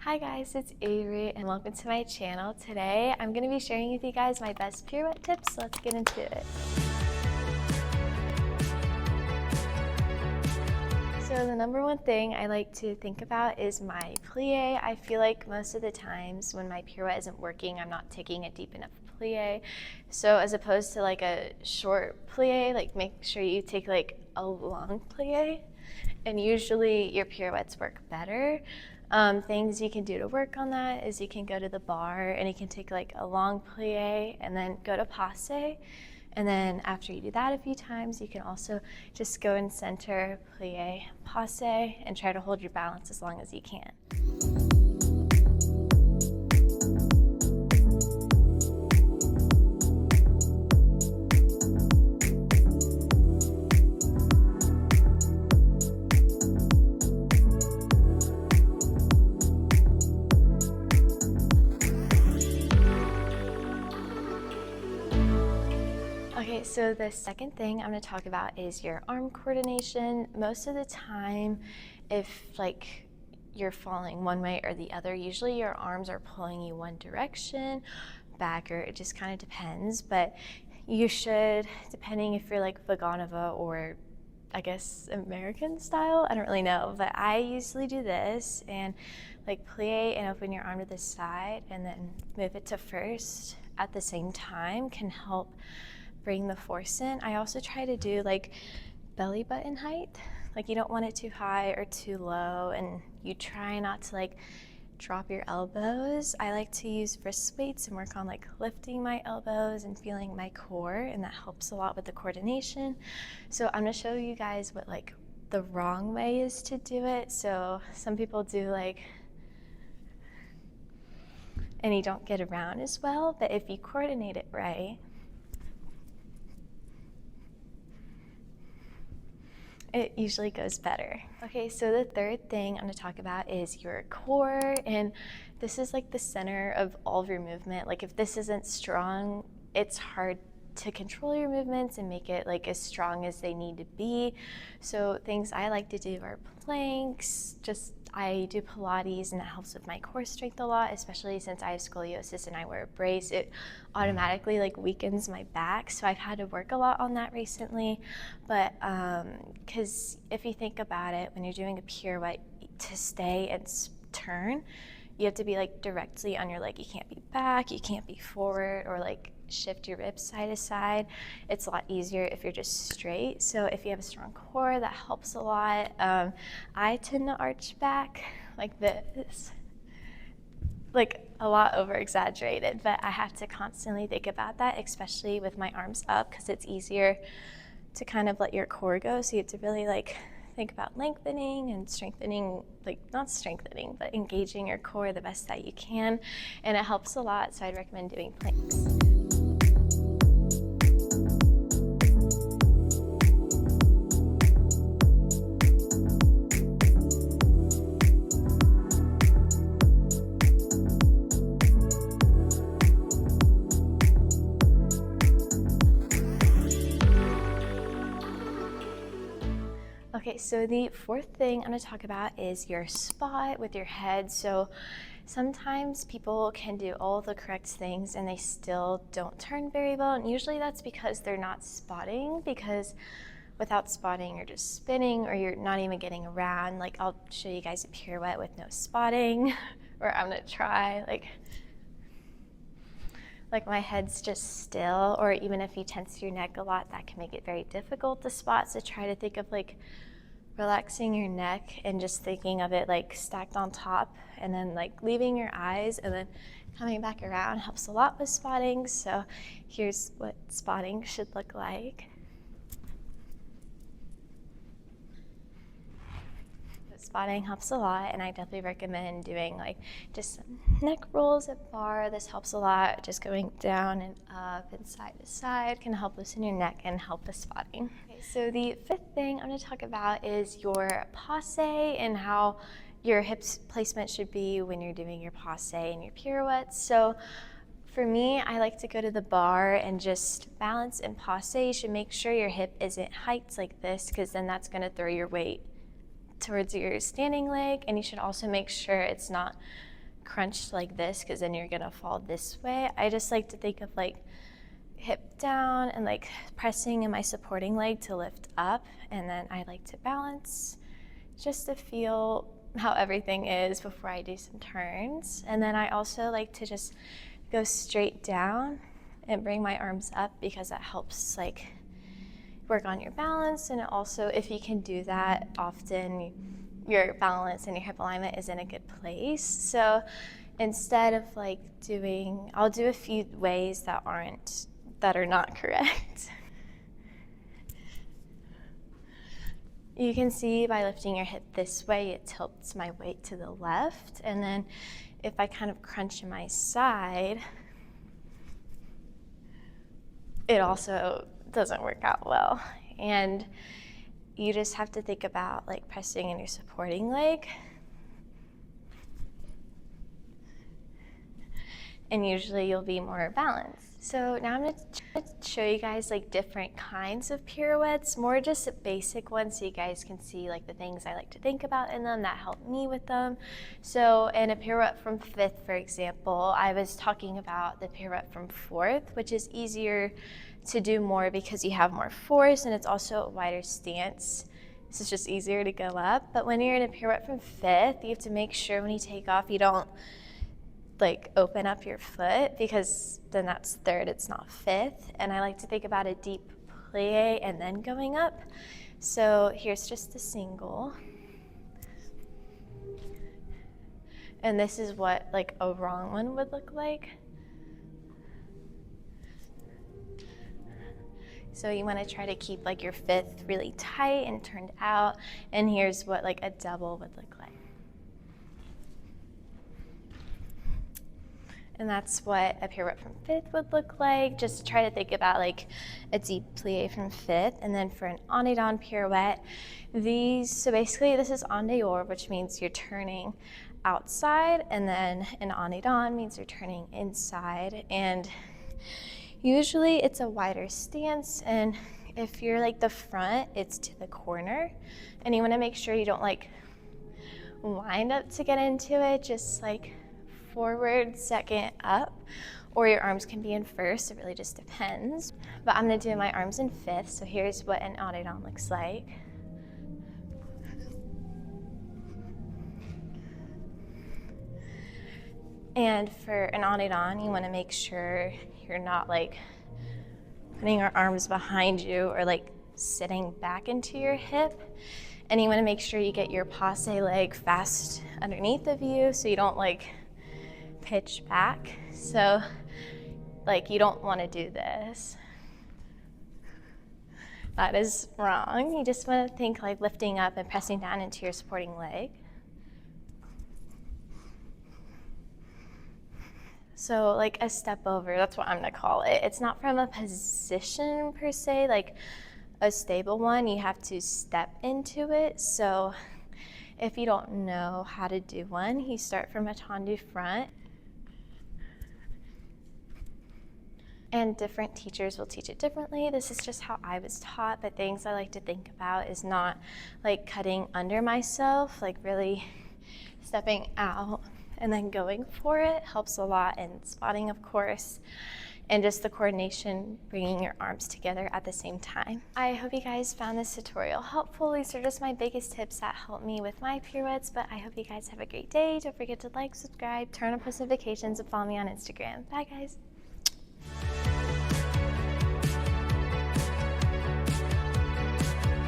Hi guys, it's Avery and welcome to my channel. Today I'm going to be sharing with you guys my best pirouette tips, so let's get into it. So the number one thing I like to think about is my plie. I feel like most of the times when my pirouette isn't working, I'm not taking a deep enough plie. So as opposed to like a short plie, like make sure you take like a long plie, and usually your pirouettes work better. Things you can do to work on that is you can go to the bar and you can take like a long plie and then go to passe. And then after you do that a few times, you can also just go in center, plie, passe, and try to hold your balance as long as you can. Okay, so the second thing I'm going to talk about is your arm coordination. Most of the time, if like you're falling one way or the other, usually your arms are pulling you one direction, back, or it just kind of depends. But you should, depending if you're like Vaganova or I guess American style, I don't really know, but I usually do this and like plie and open your arm to the side and then move it to first at the same time can help bring the force in. I also try to do like belly button height. Like you don't want it too high or too low, and you try not to like drop your elbows. I like to use wrist weights and work on like lifting my elbows and feeling my core, and that helps a lot with the coordination. So I'm gonna show you guys what like the wrong way is to do it. So some people do like, and you don't get around as well, but if you coordinate it right, it usually goes better. Okay, so the third thing I'm going to talk about is your core, and this is like the center of all of your movement. Like if this isn't strong, it's hard to control your movements and make it like as strong as they need to be. So things I like to do are planks, I do Pilates, and that helps with my core strength a lot, especially since I have scoliosis and I wear a brace. It automatically like weakens my back, so I've had to work a lot on that recently. But because if you think about it, when you're doing a pirouette, to stay and turn, you have to be like directly on your leg. You can't be back, you can't be forward, or like shift your ribs side to side. It's a lot easier if you're just straight. So if you have a strong core, that helps a lot. I tend to arch back like this, like a lot over exaggerated, but I have to constantly think about that, especially with my arms up, because it's easier to kind of let your core go. So you have to really like think about lengthening and strengthening, like not strengthening, but engaging your core the best that you can. And it helps a lot, so I'd recommend doing planks. Okay, so the fourth thing I'm going to talk about is your spot with your head. So sometimes people can do all the correct things and they still don't turn very well, and usually that's because they're not spotting, because without spotting you're just spinning or you're not even getting around. Like I'll show you guys a pirouette with no spotting, or I'm going to try like my head's just still, or even if you tense your neck a lot, that can make it very difficult to spot. So try to think of like relaxing your neck and just thinking of it like stacked on top, and then like leaving your eyes and then coming back around helps a lot with spotting. So here's what spotting should look like. Spotting helps a lot, and I definitely recommend doing like just neck rolls at bar. This helps a lot. Just going down and up and side to side can help loosen your neck and help with spotting. Okay, so the fifth thing I'm going to talk about is your passe and how your hips placement should be when you're doing your passe and your pirouettes. So for me, I like to go to the bar and just balance and passe. You should make sure your hip isn't heights like this, because then that's going to throw your weight towards your standing leg, and you should also make sure it's not crunched like this because then you're gonna fall this way. I just like to think of like hip down and like pressing in my supporting leg to lift up, and then I like to balance just to feel how everything is before I do some turns. And then I also like to just go straight down and bring my arms up because that helps like work on your balance, and also if you can do that often, your balance and your hip alignment is in a good place. So instead of like I'll do a few ways that are not correct. You can see by lifting your hip this way, it tilts my weight to the left. And then if I kind of crunch in my side, it also doesn't work out well. And you just have to think about like pressing in your supporting leg. And usually you'll be more balanced. So now I'm going to show you guys like different kinds of pirouettes, more just basic ones so you guys can see like the things I like to think about in them that help me with them. So in a pirouette from fifth, for example, I was talking about the pirouette from fourth, which is easier to do more because you have more force and it's also a wider stance. So it's just easier to go up. But when you're in a pirouette from fifth, you have to make sure when you take off, you don't like open up your foot because then that's third, it's not fifth. And I like to think about a deep plie and then going up. So here's just a single. And this is what like a wrong one would look like. So you want to try to keep like your fifth really tight and turned out. And here's what like a double would look like. And that's what a pirouette from fifth would look like. Just try to think about like a deep plie from fifth. And then for an en dedans pirouette, so basically this is en dehors, which means you're turning outside, and then an en dedans means you're turning inside. And usually it's a wider stance, and if you're like the front, it's to the corner. And you want to make sure you don't like wind up to get into it, just like forward, second, up, or your arms can be in first. It really just depends. But I'm gonna do my arms in fifth, so here's what an en dedans looks like. And for an en dedans, you wanna make sure you're not like putting your arms behind you or like sitting back into your hip. And you wanna make sure you get your passe leg fast underneath of you so you don't like pitch back. So like you don't want to do this. That is wrong. You just want to think like lifting up and pressing down into your supporting leg. So like a step over, that's what I'm going to call it. It's not from a position per se, like a stable one. You have to step into it. So if you don't know how to do one, you start from a tendu front. And different teachers will teach it differently. This is just how I was taught, but things I like to think about is not like cutting under myself, like really stepping out and then going for it helps a lot in spotting, of course, and just the coordination, bringing your arms together at the same time. I hope you guys found this tutorial helpful. These are just my biggest tips that help me with my pirouettes, but I hope you guys have a great day. Don't forget to like, subscribe, turn on post notifications, and follow me on Instagram. Bye, guys.